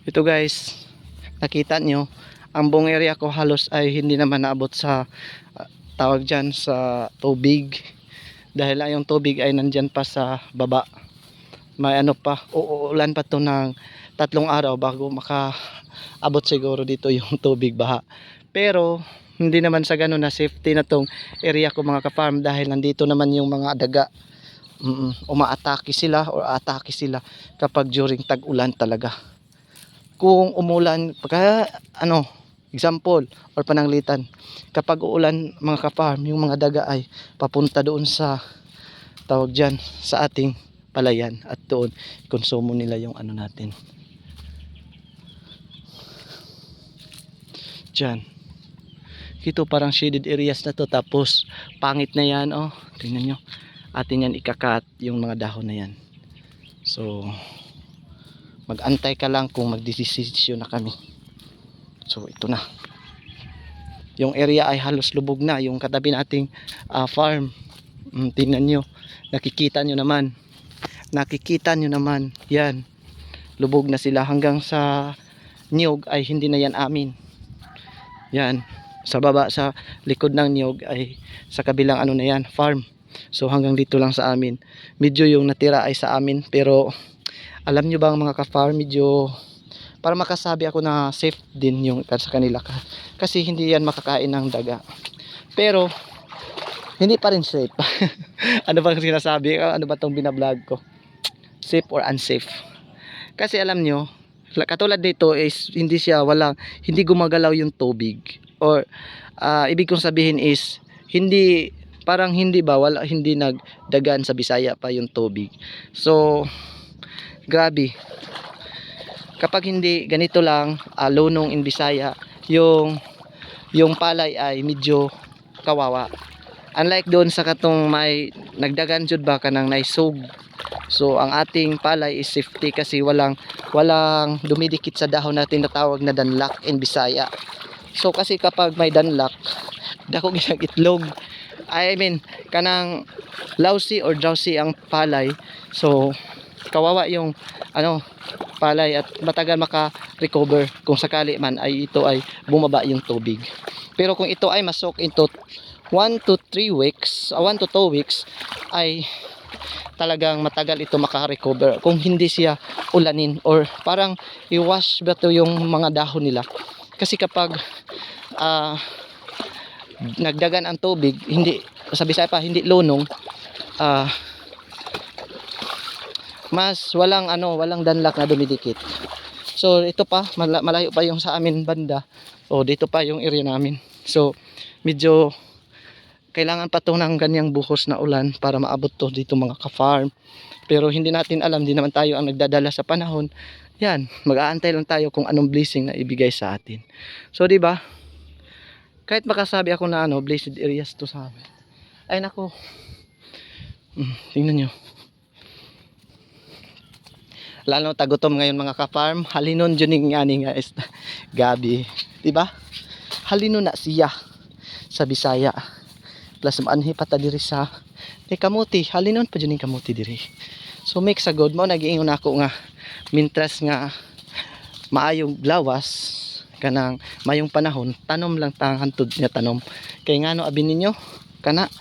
Ito guys, nakita nyo, ang buong area ko halos ay hindi naman naabot sa tawag dyan sa tubig. Dahil yung tubig ay nandyan pa sa baba. May ano pa, uulan pa to ng 3 araw bago makaabot siguro dito yung tubig baha. Pero hindi naman sa ganun na safety na tong area ko mga ka-farm, dahil nandito naman yung mga daga. Umaatake sila or atake sila kapag during tag-ulan talaga. Kung umulan, pagka example or pananglitan, kapag uulan mga ka-farm, yung mga daga ay papunta doon sa tawag dyan sa ating palayan, at doon konsumo nila yung natin dyan. Ito parang shaded areas na to, tapos pangit na yan, oh tingnan nyo, atin yan ikakat yung mga dahon na yan. So magantay ka lang kung magdesisyon na kami. So ito na, yung area ay halos lubog na, yung katabi nating farm. Tingnan nyo, nakikita nyo naman yan, lubog na sila. Hanggang sa niyog ay hindi na yan amin. Yan sa baba, sa likod ng niyog ay sa kabilang na yan, farm. So hanggang dito lang sa amin. Medyo yung natira ay sa amin, pero alam nyo bang mga ka-farm, medyo para makasabi ako na safe din yung sa kanila, kasi hindi yan makakain ng daga. Pero hindi pa rin safe. Ano bang sinasabi? Ano ba tong binablog ko? Safe or unsafe? Kasi alam nyo, katulad dito is hindi gumagalaw yung tubig, or ibig kong sabihin is hindi nagdagan sa Bisaya pa yung tubig. So grabe, kapag hindi ganito lang, lunong in Bisaya, yung palay ay medyo kawawa. Unlike doon sa katong may nagdagan jud ba kanang naisog. So ang ating palay is safety kasi walang dumidikit sa dahon natin na tawag na danlak in Bisaya. So kasi kapag may danlak, dako ginag itlog. I mean kanang lousy or drowsy ang palay. So kawawa yung palay, at matagal maka-recover kung sakali man ay ito ay bumaba yung tubig. Pero kung ito ay masok into 1 to 2 weeks ay talagang matagal ito maka-recover kung hindi siya ulanin, or parang i-wash ba to yung mga dahon nila. Kasi kapag nagdagan ang tubig, hindi sa Bisaya pa, hindi lunong, mas walang danlak na dumidikit. So ito pa, malayo pa yung sa amin banda, o dito pa yung area namin. So medyo kailangan pa to ng ganyang buhos na ulan para maabot to dito mga ka-farm. Pero hindi natin alam, di naman tayo ang nagdadala sa panahon. Yan, mag-aantay lang tayo kung anong blessing na ibigay sa atin. So di ba, kahit makasabi ako na blessed areas to sa amin, ay nako, tingnan nyo, lalo tagutom ngayon mga ka-farm. Halinon dyan nga is gabi, di ba? Halinon na siya sa Bisaya. Plus maanhi pata diri sa kamuti, halinon pa dyan kamuti diri. So make sa god mo, nagiingon ako nga mintras nga maayong lawas kanang mayong panahon, tanom lang hantod nga tanom. Kay ngano abi ninyo kana,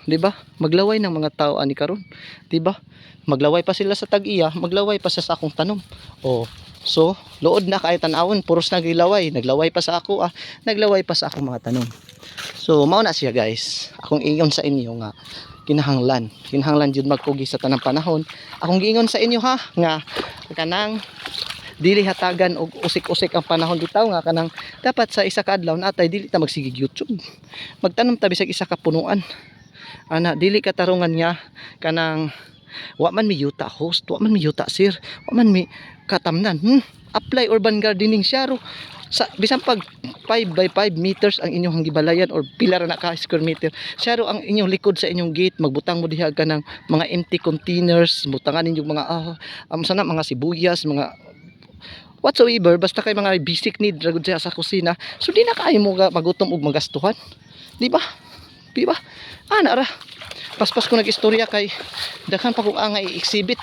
di ba? Maglaway ng mga tao ani karon, di ba? Maglaway pa sila sa tag-iya, maglaway pa sa akong tanom. So luod na kay tan-awon, puros naglaway pa sa ako, naglaway pa sa akong mga tanom. So mao na siya guys, akong ingon sa inyo nga kinahanglan jud magpugi sa tanang panahon. Akong giingon sa inyo nga kanang dili hatagan og usik-usik ang panahon bitaw, nga kanang dapat sa isa ka adlaw natay dili ta magsigig YouTube, magtanom ta bisag isa ka punuan. Dili ka tarungan nga kanang wa man mi yuta host, wa man mi yuta sir, wa man mi katamnan. Apply urban gardening siya ro. Bisan pag 5 by 5 meters ang inyong gibalayan or pila ra na ka square meter, siya ro ang inyong likod sa inyong gate. Magbutang mo diha ka ng mga empty containers, butangan ninyo mga mga sibuyas, mga whatsoever, basta kay mga basic need ra gud sa kusina. So di na kaayo mo magutom og magastuhan, di ba? Ana ra, paspas ko nag-istorya kay daghan pa kung nga i-exhibit.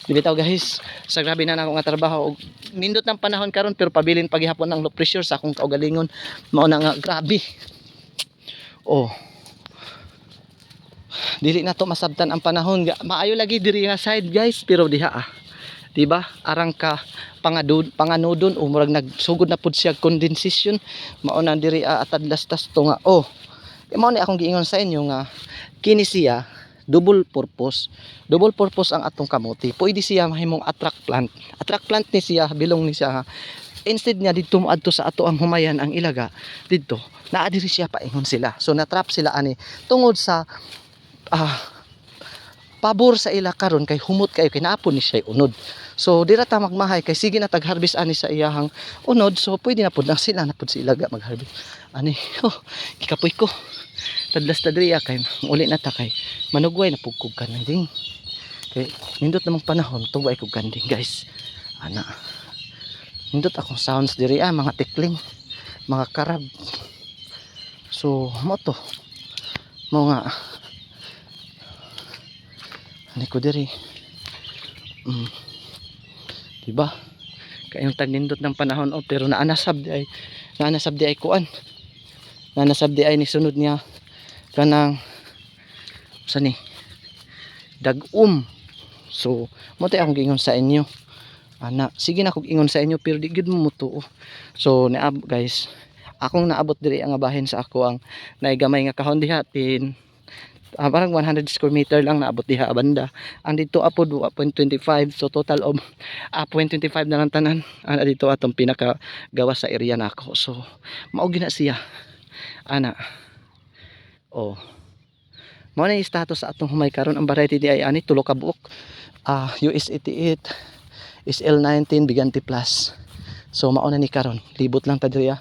Di bitaw guys, sa grabe na ako nga trabaho. Nindot ng panahon karon pero pabilin paghihapon ng low pressure sa akong kaugalingon. Mao na nga grabe. Oh. Dili na to masabtan ang panahon. Maayo lagi diri nga side guys, pero diha diba? Arang ka panganudon o murag nagsugod na pud siya condensation. Mao na diri atadlas tas to nga. Oh. Mao ni akong giingon sa inyo nga kini siya double purpose ang atong kamote. Pwede siya mahimong attract plant ni siya, bilong ni siya. Instead niya dito moadto sa ato ang humayan ang ilaga dito naa diri siya paingon sila, so natrap sila ani tungod sa pabor sa ila karon kay humot kayo kay naapon ni siya unod. So dira ta magmahay kay sige na tag-harvest ani sa iyahang unod, so pwede na pud na sila na pud sa ilaga mag-harvest ani. Kikapoy ko tadlas ta diri kay uli na ta kay manugway na pugkog kan ding kay nindot namang panahon tugway kog kanding guys ana. Nindot akong sounds diri mga tikling, mga karab. So mo to mo nga ani ko diri diba kayong tagnindot ng panahon pero naanasab di ay kuan, naanasab di ay ni sunod niya kanang sa ni dagum. So mo tay akong gingon sa inyo ana, sige na kog ingon sa inyo pero di gyud mo mutuo. So guys, akong naabot diri ang bahin sa ako ang naigamay nga kahon diha tin parang 100 square meter lang naabot diha banda. Ang dito apod 0.25, so total of 0.25 na lang tanan ana dito atong pinaka gawas sa area nako. So mao gina siya ana. Oh, mao na yung status sa atong humay karon. Ang variety di ay ani tulo ka buok, US 88, SL 19, Bigante Plus. So mao na ni karon, libot lang ta diri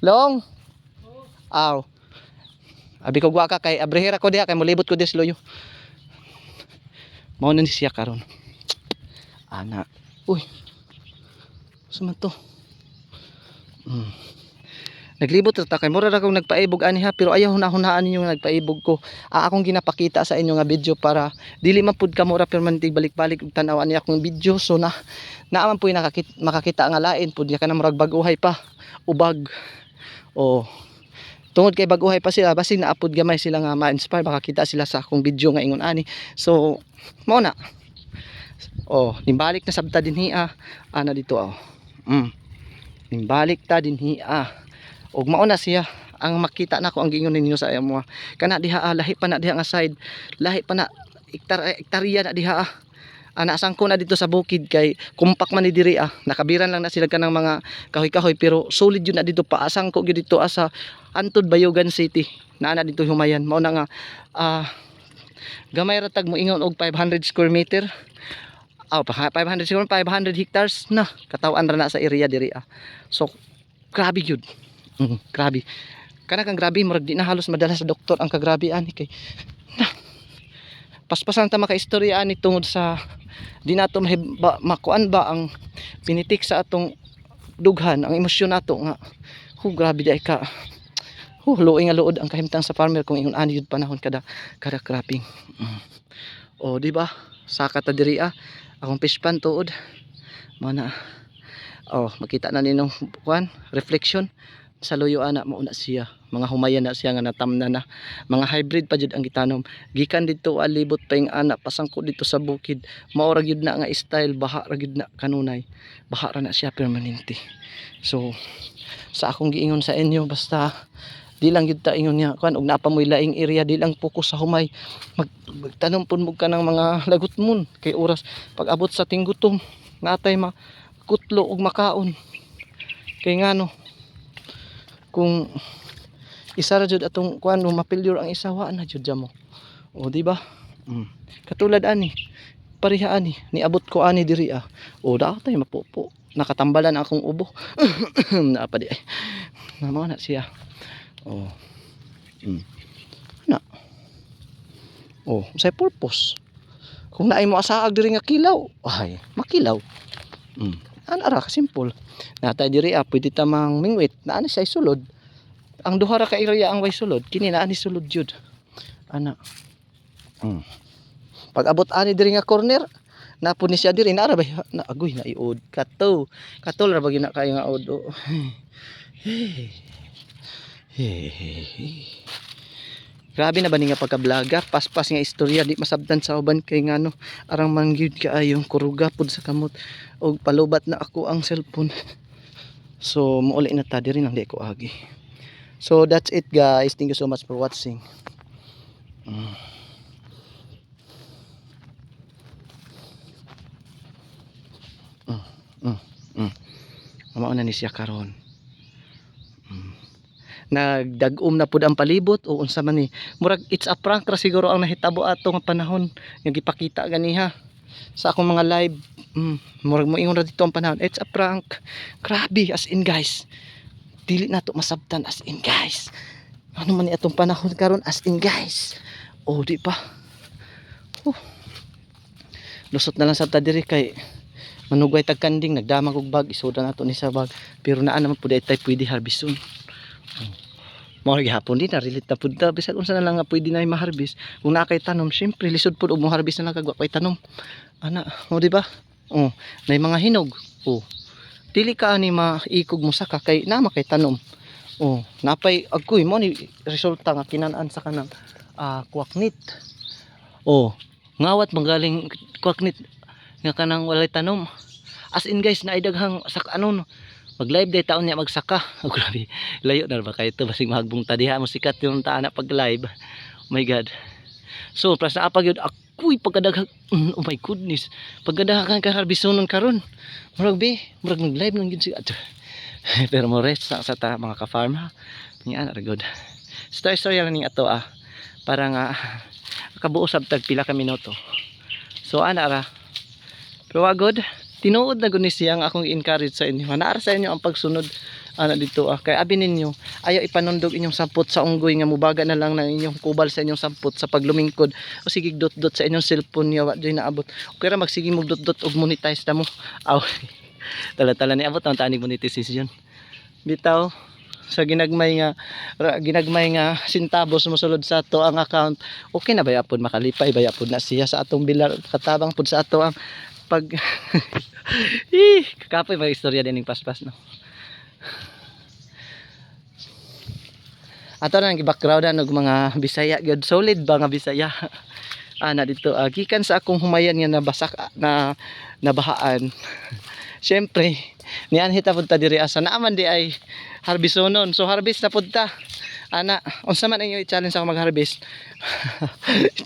long aw abi ko gwa ka kay abrehera ko diha kay molibot ko dis loyo. Mao na ni siya karon ana. Uy suman to naglibot ta kay mura ra kong nagpaibog ani pero ayaw hunahunaan ninyo nga nagpaibog ko. Akong ginapakita sa inyo nga video para dili man pud ka mura pero man balik-balik og tan-aw ani akong video. So naaman po makakita nga lain pud ka na murag baguhay pa ubag. Oh, tungod kay baguhay pa sila basig naapod gamay sila nga ma-inspire makakita sila sa akong video nga ingon ani. So mao na nimbalik na sabta dinhi ana dito nimbalik ta dinhi og mao na siya ang makita nako ang giingon ninyo sa amo kana diha lahi pa na diha nga side, lahi pa na hektarya na diha ana sangko na dito sa bukid kay kumpak man ni diri nakabiran lang na sila kanang mga kahoy-kahoy pero solid yun na dito pa sangko gyud dito sa Antod Bayugan City na dito humayan. Mao na nga gamay ra tag mo ingon og 500 square meter 500 hectares na katawan ra na sa area diri so grabe gyud. Grabe kana kang grabe murag di na halos madala sa doktor ang kagrabe ani kay paspasan ta makaistorya ani tungod sa di nato makuan ba ang pinitik sa atong dughan ang emosyon nato nga grabe di ka luoy nga luod ang kahimtang sa farmer kung ingon ani yun panahon kada cropping. Di ba saka ta diri akong fish pan tuod mana makita na ninong kuan reflection sa luyo ana. Mauna siya mga humayan na siya nga natamna na mga hybrid pa jud ang gitanom gikan dito alibot pa ing ana pasangko dito sa bukid. Mao ra gyud na nga style baha ra gyud na kanunay baha ra na siya permanente. So sa akong giingon sa inyo basta di lang gyud ta ingon niya kuan og napamoy laing area di lang focus sa humay magtanom pud mo ka ng mga lagutmon kay oras pag abot sa tinggutom natay makutlo og makaon kay ngano kung isa ra jud atong kuan mapilyor ang isawa na jud mo di ba katulad ani pareha ani niabot ko ani diri daw tay mapupo nakatambalan akong ubo naapa di ay mao na siya na say purpose kung naay mo asaag diri nga kilaw ay makilaw ana ra ka simple natay diri pwede ta mang mingwit naa ni say sulod ang duha ra ka area ang way sulod kini naa ni sulod jud ana Mm. Pag abot ani diri nga corner, napo ni siya diri na ba na agoy na iod kato. Katol ra ba gina kayo nga od. Oh. Grabe na ba ni nga pagka-vlogger, paspas nga istorya di masabtan sa uban kay ngano arang mangyud kaayong kuruga pud sa kamot og palubat na ako ang cellphone. So muuli na ta diri nang di ko agi. So that's it guys. Thank you so much for watching. Mao na ni siya karon. Nagdag-om na pud ang palibot o unsa man ni. Murag it's a prank ra siguro ang nahitabo ato nga panahon nga gipakita ganiha sa akong mga live. Murag mo ingon ra dito ang panahon. It's a prank. Grabe as in guys. Dili nato masabtan as in guys. Ano man ni atong panahon karon as in guys. Oh di pa. Lusot na lang sabta diri kay manugway tag kanding nagdamag og bag isoda nato ni sa bag pero naa naman pud tay pwede harbison. Mao gihapon din na relate na pud ta bisag unsa na lang nga pwede na ma-harvest kung naa kay tanom syempre lisod pud og mo harvest na lang kag wa kay tanom ana mo di ba nay mga hinog dili ka ani maikog mo saka kay na makay tanom napay agkoy mo ni resulta nga kinan-an sa kanang kwaknit ngawat manggaling kwaknit nga kanang walay tanom as in guys naidaghang sak ano mag live day taon niya magsaka grabe layo na ba kayo ito basig mahagbong tadiha mo sikat yung taana pag live oh my god so plus na apag yun ako'y pagkadaghang oh my goodness pagkadaghang ka harbisonon karon murag nag live nang yun sikat pero mo rest sa ta mga ka-farm ha yan ara good story lang ning ato para nga kabuo sab tag pila ka minuto so ana ra pero wagod tinuod na guni siya ang akong i-encourage sa inyo. Hanaar sa inyo ang pagsunod dito kay abi ninyo ayaw ipanundog inyong sampot sa unggoy nga mubaga na lang ng inyong kubal sa inyong sampot sa paglumingkod o sige dot sa inyong cellphone niya wa joy naabot. Okay ra magsige mo dot og monetize ta mo. Aw. Tala-tala ni abot ang tanig monetization. Bitaw sa ginagmay nga sintabos mosulod sa ato ang account. Okay na bayapon makalipay bayapon na siya sa atong bilar katabang pud sa ato ang pag kakapoy may istorya din ng paspas no. Ato na ang background ng mga Bisaya gyud solid ba nga Bisaya na dito gikan sa akong humayan nga nabasak na nabahaan. Syempre niyan hita pud ta diri asa naaman di ay harbisonon so harvest na pud ta ana unsa man inyo i-challenge ako mag-harvest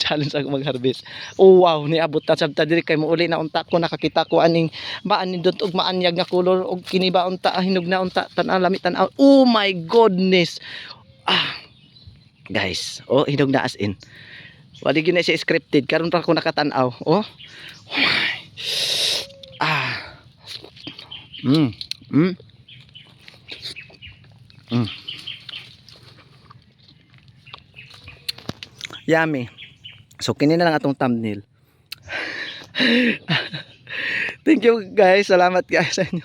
challenge ako mag-harvest wow niabot ta sabta diri kay muuli na unta ko nakakita ko aning maanindot og maanyag nga color og kini ba unta hinog na unta tan-aw lami tan-aw oh my goodness guys hinog na as in wali gyud na siya scripted karon pa ko nakatan-aw yummy. So kini na lang atong thumbnail. Thank you guys. Salamat guys sa inyo.